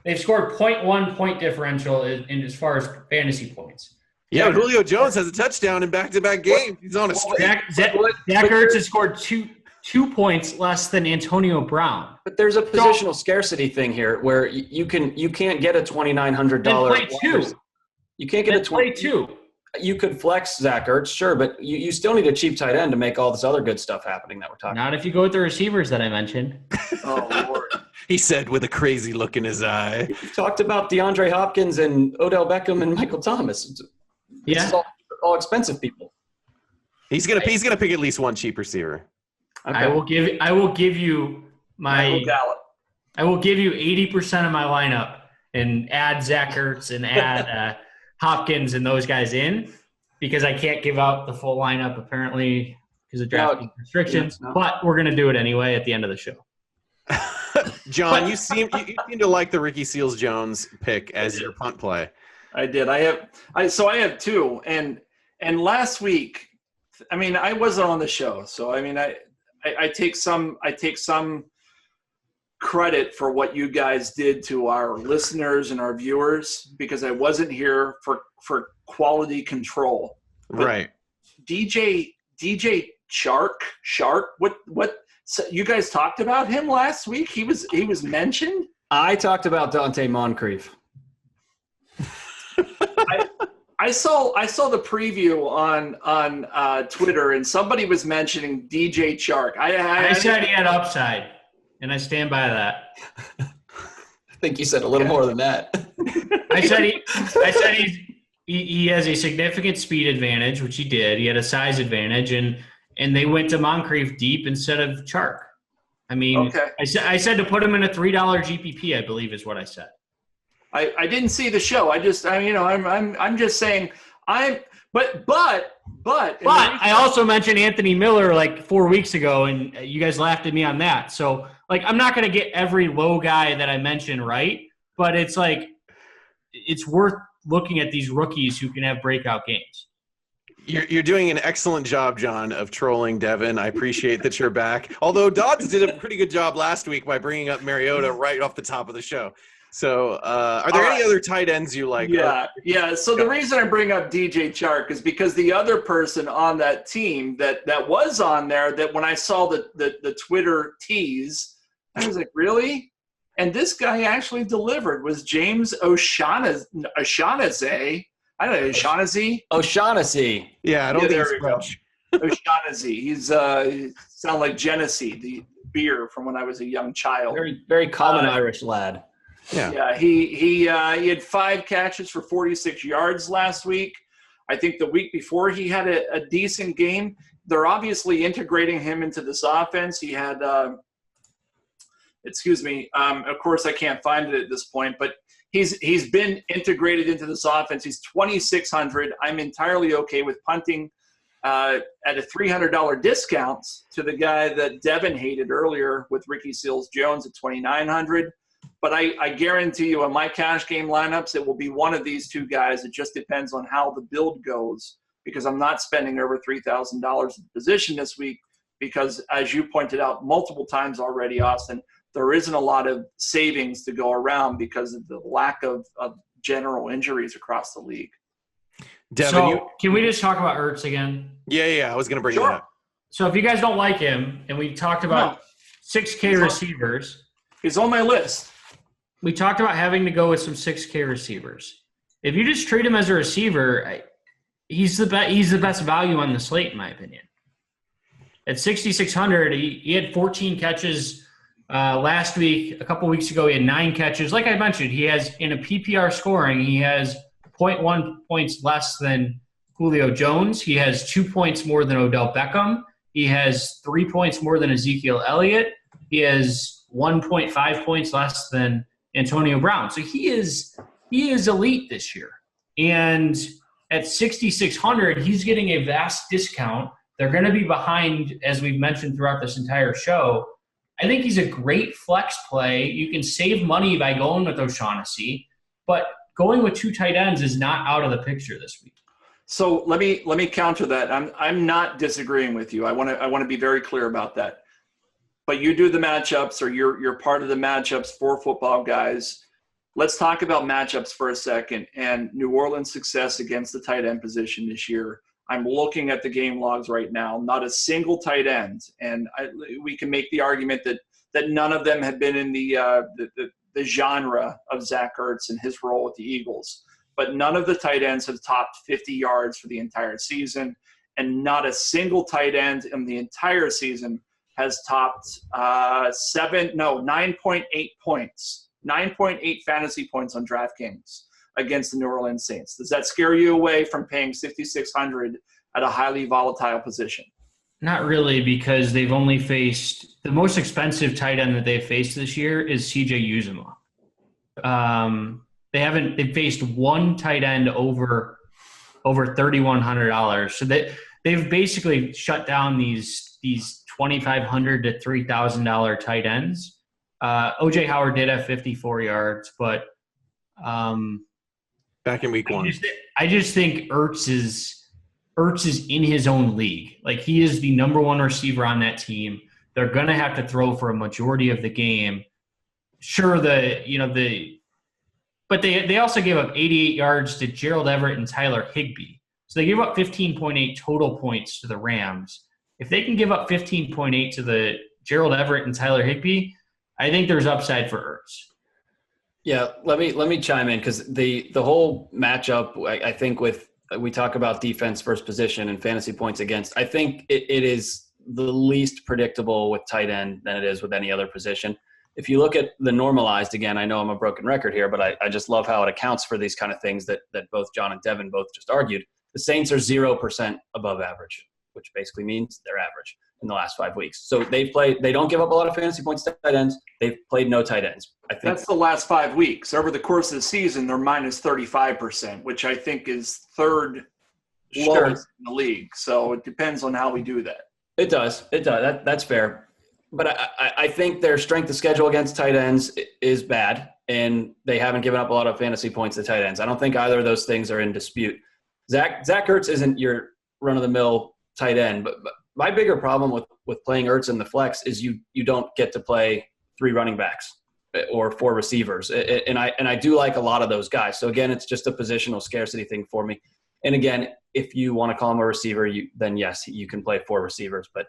They've scored 0.1 point differential in as far as fantasy points. Yeah, but Julio Jones has a touchdown in back-to-back games. He's on a streak. Zach Ertz has scored two points less than Antonio Brown. But there's a positional scarcity thing here where you can't get a $2,900. Play two. You can't get play two. You could flex Zach Ertz, sure, but you still need a cheap tight end to make all this other good stuff happening that we're talking about. Not if you go with the receivers that I mentioned. Oh, Lord. He said with a crazy look in his eye. You talked about DeAndre Hopkins and Odell Beckham and Michael Thomas. Yeah. This is all expensive people. He's gonna pick at least one cheap receiver. Okay. I will give you my Gallup. I will give you 80% of my lineup and add Zach Ertz and add Hopkins and those guys in because I can't give out the full lineup apparently because of drafting restrictions. No. But we're going to do it anyway at the end of the show. John, you seem to like the Ricky Seals-Jones pick as your punt play. I did. I have two. And last week, I mean, I wasn't on the show, so I mean, I take some credit for what you guys did to our listeners and our viewers because I wasn't here for quality control. But Right. DJ Shark, what? So you guys talked about him last week. He was mentioned. I talked about Dante Moncrief. I saw the preview on Twitter, and somebody was mentioning DJ Chark. I said he had upside, and I stand by that. I think you said a little more than that. I said he has a significant speed advantage, which he did. He had a size advantage, and they went to Moncrief deep instead of Chark. I mean, okay. I said to put him in a $3 GPP, I believe is what I said. I didn't see the show. I'm just saying but I also mentioned Anthony Miller like 4 weeks ago, and you guys laughed at me on that. So like I'm not going to get every low guy that I mentioned right, but it's like it's worth looking at these rookies who can have breakout games. You're doing an excellent job, John, of trolling Devin. I appreciate that you're back. Although Dodds did a pretty good job last week by bringing up Mariota right off the top of the show. So are there any other tight ends you like? Yeah. So the reason I bring up DJ Chark is because the other person on that team that was on there, that when I saw the Twitter tease, I was like, really? And this guy actually delivered, was James O'Shaughnessy. I don't know, O'Shaughnessy? O'Shaughnessy. Yeah, I don't think it's French. O'Shaughnessy. He's sound like Genesee, the beer from when I was a young child. Very, very common Irish lad. Yeah. He had 5 catches for 46 yards last week. I think the week before he had a decent game. They're obviously integrating him into this offense. He had, of course I can't find it at this point, but he's been integrated into this offense. He's 2,600. I'm entirely okay with punting at a $300 discount to the guy that Devin hated earlier with Ricky Seals-Jones at 2,900. But I guarantee you in my cash game lineups, it will be one of these two guys. It just depends on how the build goes because I'm not spending over $3,000 at the position this week because, as you pointed out multiple times already, Austin, there isn't a lot of savings to go around because of the lack of general injuries across the league. Devin, can we just talk about Ertz again? Yeah. I was going to bring that up. So if you guys don't like him, and we talked about 6K receivers. He's on my list. We talked about having to go with some 6K receivers. If you just treat him as a receiver, he's the best value on the slate, in my opinion. At 6,600, he had 14 catches last week. A couple weeks ago, he had 9 catches. Like I mentioned, he has, in a PPR scoring, he has 0.1 points less than Julio Jones. He has 2 points more than Odell Beckham. He has 3 points more than Ezekiel Elliott. He has 1.5 points less than Antonio Brown. So he is elite this year. And at 6,600, he's getting a vast discount. They're going to be behind, as we've mentioned throughout this entire show. I think he's a great flex play. You can save money by going with O'Shaughnessy, but going with 2 tight ends is not out of the picture this week. So let me counter that. I'm not disagreeing with you. I want to be very clear about that. But you do the matchups, or you're part of the matchups for Football Guys. Let's talk about matchups for a second and New Orleans' success against the tight end position this year. I'm looking at the game logs right now. Not a single tight end, and we can make the argument that none of them have been in the genre of Zach Ertz and his role with the Eagles. But none of the tight ends have topped 50 yards for the entire season, and not a single tight end in the entire season has topped 9.8 points, 9.8 fantasy points on DraftKings against the New Orleans Saints. Does that scare you away from paying $6,600 at a highly volatile position? Not really, because they've only faced – the most expensive tight end that they've faced this year is C.J. Uzomah. They've faced one tight end over $3,100. So they've basically shut down these $2,500 to $3,000 tight ends. O.J. Howard did have 54 yards, but back in week one. I just think Ertz is in his own league. Like, he is the number one receiver on that team. They're going to have to throw for a majority of the game. Sure, but they also gave up 88 yards to Gerald Everett and Tyler Higbee. So they gave up 15.8 total points to the Rams. If they can give up 15.8 to the Gerald Everett and Tyler Higbee, I think there's upside for Ertz. Yeah, let me chime in, because the whole matchup, I think we talk about defense versus position and fantasy points against. I think it is the least predictable with tight end than it is with any other position. If you look at the normalized, again, I know I'm a broken record here, but I just love how it accounts for these kind of things that both John and Devin both just argued. The Saints are 0% above average, which basically means they're average in the last 5 weeks. So they don't give up a lot of fantasy points to tight ends. They've played no tight ends. I think that's the last 5 weeks. Over the course of the season, they're minus 35%, which I think is third lowest in the league. So it depends on how we do that. It does. That's fair. But I think their strength of schedule against tight ends is bad, and they haven't given up a lot of fantasy points to tight ends. I don't think either of those things are in dispute. Zach Ertz isn't your run-of-the-mill tight end, but my bigger problem with playing Ertz in the flex is you don't get to play 3 running backs or 4 receivers, and I do like a lot of those guys. So again, it's just a positional scarcity thing for me. And again, if you want to call him a receiver, then yes, you can play 4 receivers, but.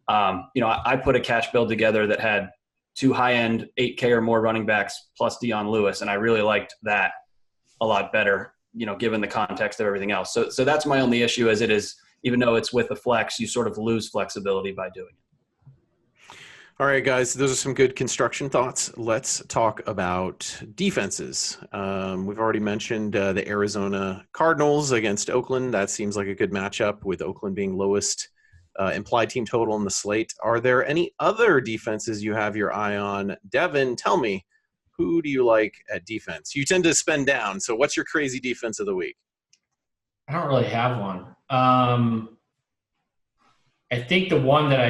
I put a cash build together that had 2 high-end 8K or more running backs plus Dion Lewis, and I really liked that a lot better, given the context of everything else. So that's my only issue, as it is, even though it's with a flex, you sort of lose flexibility by doing it. All right, guys, those are some good construction thoughts. Let's talk about defenses. We've already mentioned the Arizona Cardinals against Oakland. That seems like a good matchup, with Oakland being lowest implied team total in the slate. Are there any other defenses you have your eye on? Devin, tell me, who do you like at defense? You tend to spend down, so what's your crazy defense of the week? I don't really have one. I think the one that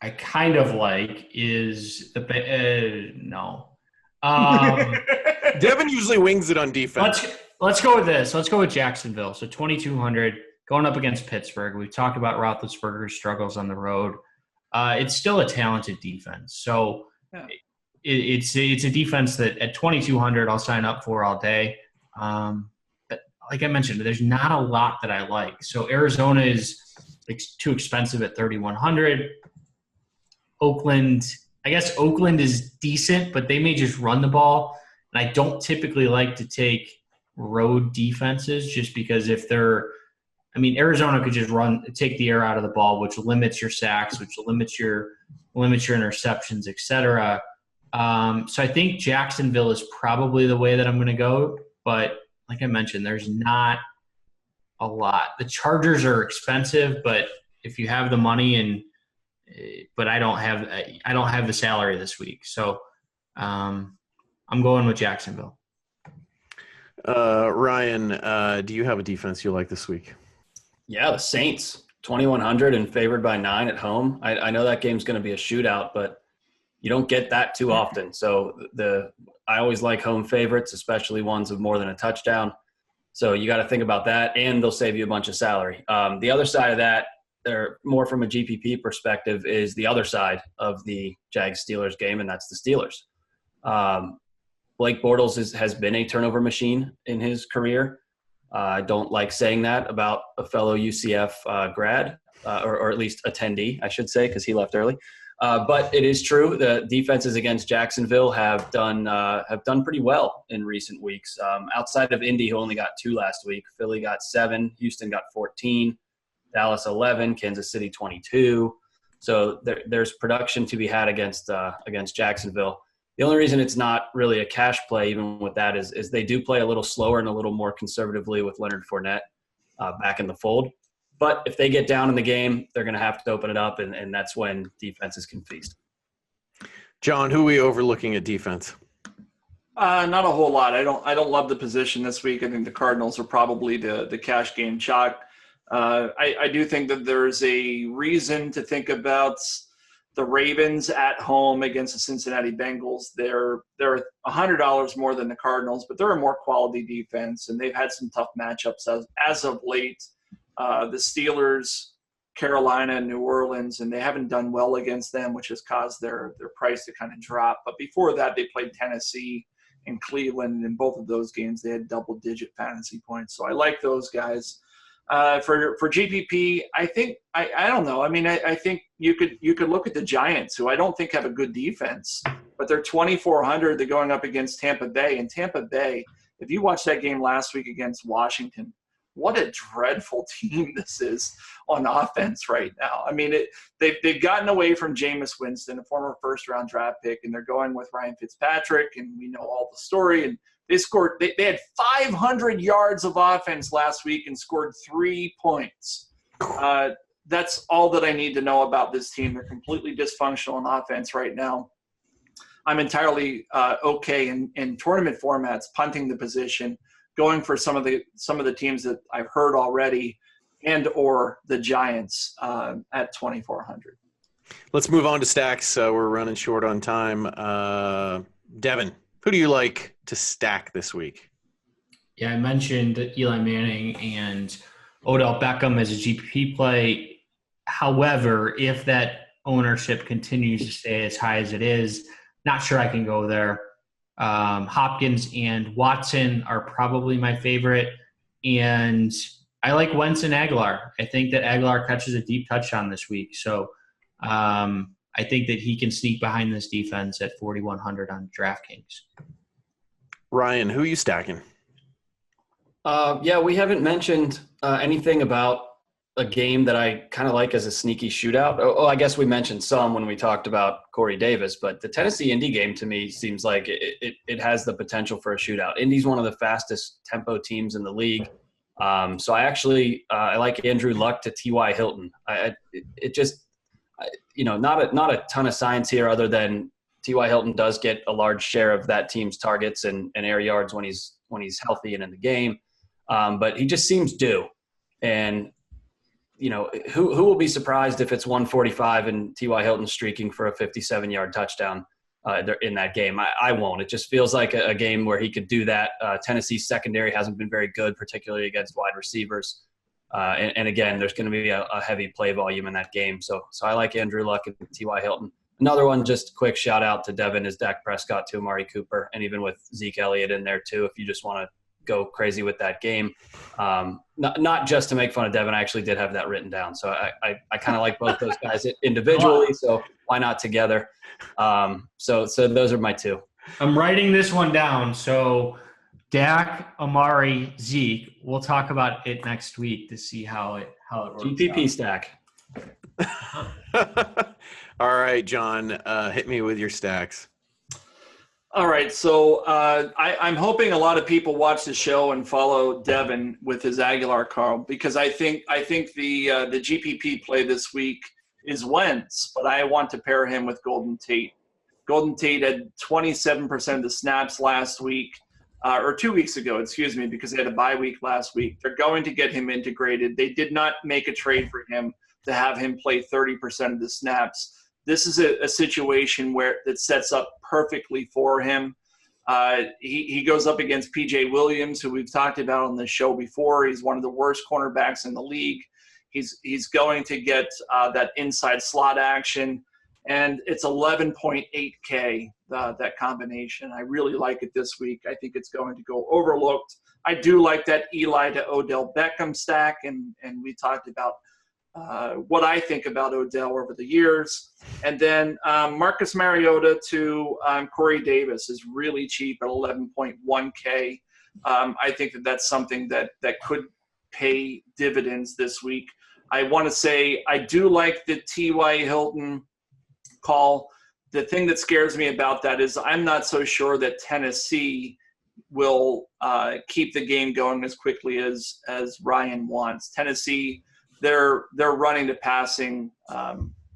I kind of like is no. Devin usually wings it on defense. Let's go with this. Let's go with Jacksonville. So 2,200. Going up against Pittsburgh. We've talked about Roethlisberger's struggles on the road. It's still a talented defense. So it's a defense that at 2,200 I'll sign up for all day. But like I mentioned, there's not a lot that I like. So Arizona is too expensive at 3,100. Oakland is decent, but they may just run the ball. And I don't typically like to take road defenses, just because Arizona could just take the air out of the ball, which limits your sacks, which limits your interceptions, etc. So I think Jacksonville is probably the way that I'm going to go. But like I mentioned, there's not a lot. The Chargers are expensive, but if you have the money but I don't have the salary this week, so I'm going with Jacksonville. Ryan, do you have a defense you like this week? Yeah, the Saints, 2,100 and favored by 9 at home. I know that game's going to be a shootout, but you don't get that too often. So I always like home favorites, especially ones of more than a touchdown. So you got to think about that, and they'll save you a bunch of salary. The other side of that, they're more from a GPP perspective, is the other side of the Jags-Steelers game, and that's the Steelers. Blake Bortles has been a turnover machine in his career. I don't like saying that about a fellow UCF grad, or at least attendee, I should say, because he left early. But it is true. The defenses against Jacksonville have done pretty well in recent weeks. Outside of Indy, who only got 2 last week, Philly got 7, Houston got 14, Dallas 11, Kansas City 22. So there's production to be had against Jacksonville. The only reason it's not really a cash play, even with that, is they do play a little slower and a little more conservatively with Leonard Fournette back in the fold. But if they get down in the game, they're going to have to open it up, and that's when defenses can feast. John, who are we overlooking at defense? Not a whole lot. I don't love the position this week. I think the Cardinals are probably the cash game chalk. I do think that there's a reason to think about the Ravens at home against the Cincinnati Bengals. They're $100 more than the Cardinals, but they're a more quality defense, and they've had some tough matchups as of late. The Steelers, Carolina, and New Orleans, and they haven't done well against them, which has caused their price to kind of drop. But before that, they played Tennessee and Cleveland, and in both of those games, they had double-digit fantasy points. So I like those guys. For GPP, I don't know. I mean, I think you could look at the Giants, who I don't think have a good defense, but they're 2,400. They're going up against Tampa Bay, and Tampa Bay, if you watched that game last week against Washington, what a dreadful team this is on offense right now. I mean, they've gotten away from Jameis Winston, a former first-round draft pick, and they're going with Ryan Fitzpatrick, and we know all the story. And they had 500 yards of offense last week and scored 3 points. That's all that I need to know about this team. They're completely dysfunctional on offense right now. I'm entirely okay in tournament formats, punting the position, going for some of the teams that I've heard already, and or the Giants at 2,400. Let's move on to stacks. We're running short on time. Devin, who do you like to stack this week? Yeah, I mentioned Eli Manning and Odell Beckham as a GPP play. However, if that ownership continues to stay as high as it is, not sure I can go there. Hopkins and Watson are probably my favorite. And I like Wentz and Aguilar. I think that Aguilar catches a deep touchdown this week. So I think that he can sneak behind this defense at 4,100 on DraftKings. Ryan, who are you stacking? Yeah, we haven't mentioned anything about a game that I kind of like as a sneaky shootout. I guess we mentioned some when we talked about Corey Davis, but the Tennessee-Indy game to me seems like it has the potential for a shootout. Indy's one of the fastest tempo teams in the league. So I like Andrew Luck to T.Y. Hilton. Not a ton of science here other than T.Y. Hilton does get a large share of that team's targets and air yards when he's healthy and in the game. But he just seems due. And who will be surprised if it's 145 and T.Y. Hilton streaking for a 57-yard touchdown in that game? I won't. It just feels like a game where he could do that. Tennessee's secondary hasn't been very good, particularly against wide receivers. And again, there's going to be a heavy play volume in that game. So I like Andrew Luck and T.Y. Hilton. Another one, just quick shout out to Devin, is Dak Prescott to Amari Cooper, and even with Zeke Elliott in there too, if you just want to go crazy with that game. Not just to make fun of Devin, I actually did have that written down. So I kind of like both those guys individually, so why not together? So those are my two. I'm writing this one down. So Dak, Amari, Zeke. We'll talk about it next week to see how it works. GPP out. stack. All right, John, hit me with your stacks. All right, so I'm hoping a lot of people watch the show and follow Devin with his Aguilar call, because I think the GPP play this week is Wentz, but I want to pair him with Golden Tate. Golden Tate had 27% of the snaps last week, or 2 weeks ago, because they had a bye week last week. They're going to get him integrated. They did not make a trade for him to have him play 30% of the snaps. This is a situation that sets up perfectly for him. He goes up against P.J. Williams, who we've talked about on the show before. He's one of the worst cornerbacks in the league. He's going to get that inside slot action, and it's 11.8K, that combination. I really like it this week. I think it's going to go overlooked. I do like that Eli to Odell Beckham stack, and we talked about what I think about Odell over the years. And then Marcus Mariota to Corey Davis is really cheap at 11.1K. I think that's something that could pay dividends this week. I want to say I do like the T.Y. Hilton call. The thing that scares me about that is I'm not so sure that Tennessee will keep the game going as quickly as Ryan wants. Tennessee their running to passing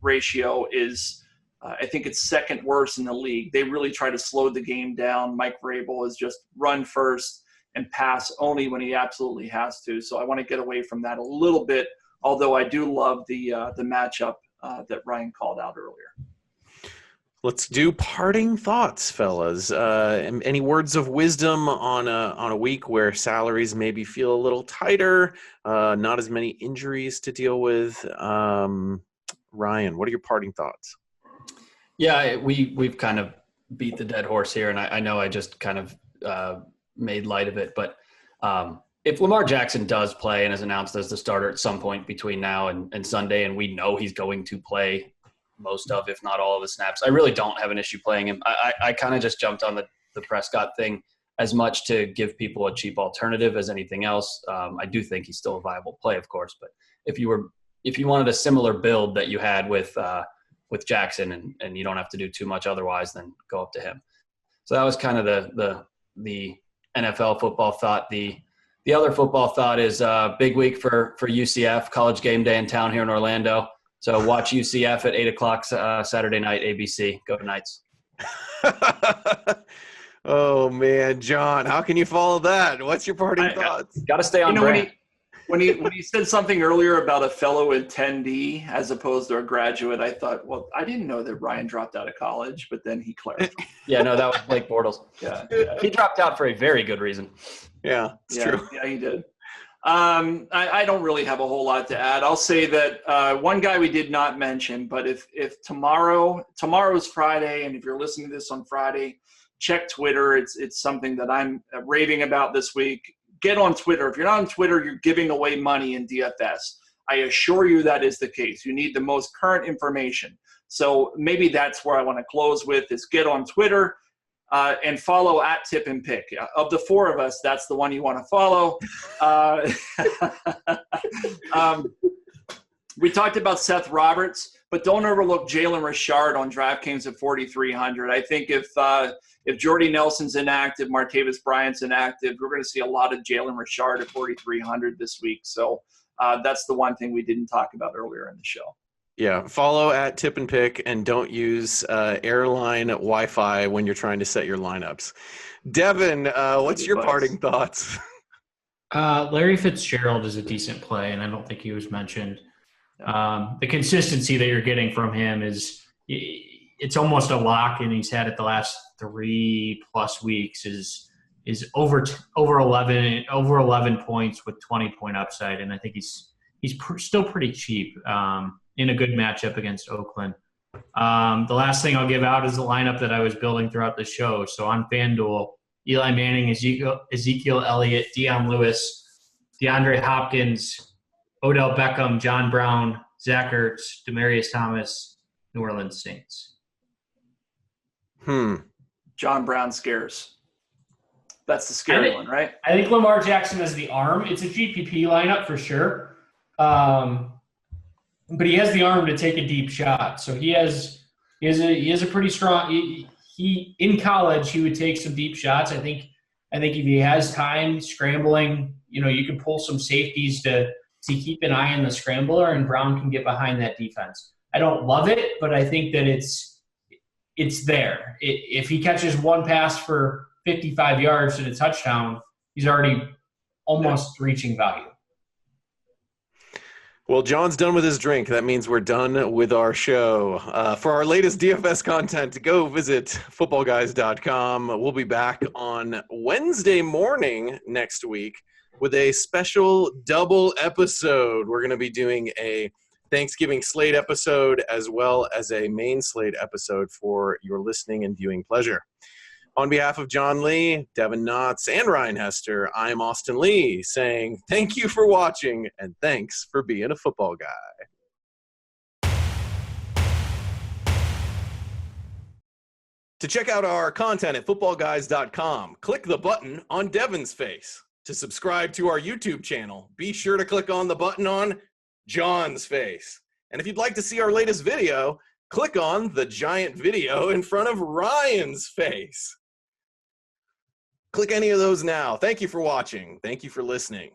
ratio is, I think it's second worst in the league. They really try to slow the game down. Mike Vrabel is just run first and pass only when he absolutely has to. So I want to get away from that a little bit, although I do love the matchup that Ryan called out earlier. Let's do parting thoughts, fellas. Any words of wisdom on a week where salaries maybe feel a little tighter, not as many injuries to deal with? Ryan, what are your parting thoughts? Yeah, we've kind of beat the dead horse here, and I know I just kind of made light of it, but if Lamar Jackson does play and is announced as the starter at some point between now and Sunday, and we know he's going to play most of, if not all of the snaps, I really don't have an issue playing him. I kind of just jumped on the Prescott thing as much to give people a cheap alternative as anything else. I do think he's still a viable play, of course, but if you wanted a similar build that you had with Jackson and you don't have to do too much otherwise, then go up to him. So that was kind of the NFL football thought. The other football thought is big week for UCF, College Game Day in town here in Orlando. So watch UCF at 8 o'clock Saturday night, ABC. Go Knights. Oh, man, John, how can you follow that? What's your parting thoughts? Got to stay on brand. When he said something earlier about a fellow attendee as opposed to a graduate, I thought, well, I didn't know that Ryan dropped out of college, but then he clarified. Yeah, no, that was Blake Bortles. Yeah. He dropped out for a very good reason. Yeah, it's true. Yeah, he did. I don't really have a whole lot to add. I'll say that one guy we did not mention, but if tomorrow's Friday, and if you're listening to this on Friday, check Twitter. It's something that I'm raving about this week. Get on Twitter. If you're not on Twitter, you're giving away money in DFS. I assure you that is the case. You need the most current information. So maybe that's where I want to close with is get on Twitter and follow at Tip and Pick. Of the four of us, that's the one you want to follow. We talked about Seth Roberts, but don't overlook Jalen Richard on DraftKings at 4,300. I think if Jordy Nelson's inactive, Martavis Bryant's inactive, we're going to see a lot of Jalen Richard at 4,300 this week. So that's the one thing we didn't talk about earlier in the show. Yeah, follow at Tip and Pick and don't use airline Wi-Fi when you're trying to set your lineups. Devin, what's your parting thoughts? Larry Fitzgerald is a decent play, and I don't think he was mentioned. The consistency that you're getting from him it's almost a lock, and he's had it the last 3+ weeks is over 11 points with 20-point upside, and I think he's still pretty cheap in a good matchup against Oakland. The last thing I'll give out is the lineup that I was building throughout the show. So on FanDuel, Eli Manning, Ezekiel Elliott, Dion Lewis, DeAndre Hopkins, Odell Beckham, John Brown, Zach Ertz, Demaryius Thomas, New Orleans Saints. John Brown scares. That's the scary one, right? I think Lamar Jackson is the arm. It's a GPP lineup for sure. But he has the arm to take a deep shot. So he has a pretty strong he in college he would take some deep shots. I think if he has time scrambling, you can pull some safeties to keep an eye on the scrambler, and Brown can get behind that defense. I don't love it, but I think that it's there. If he catches one pass for 55 yards and a touchdown, he's already almost reaching value. Well, John's done with his drink. That means we're done with our show. For our latest DFS content, go visit footballguys.com. We'll be back on Wednesday morning next week with a special double episode. We're going to be doing a Thanksgiving slate episode as well as a main slate episode for your listening and viewing pleasure. On behalf of John Lee, Devin Knotts, and Ryan Hester, I'm Austin Lee saying thank you for watching and thanks for being a football guy. To check out our content at footballguys.com, click the button on Devin's face. To subscribe to our YouTube channel, be sure to click on the button on John's face. And if you'd like to see our latest video, click on the giant video in front of Ryan's face. Click any of those now. Thank you for watching. Thank you for listening.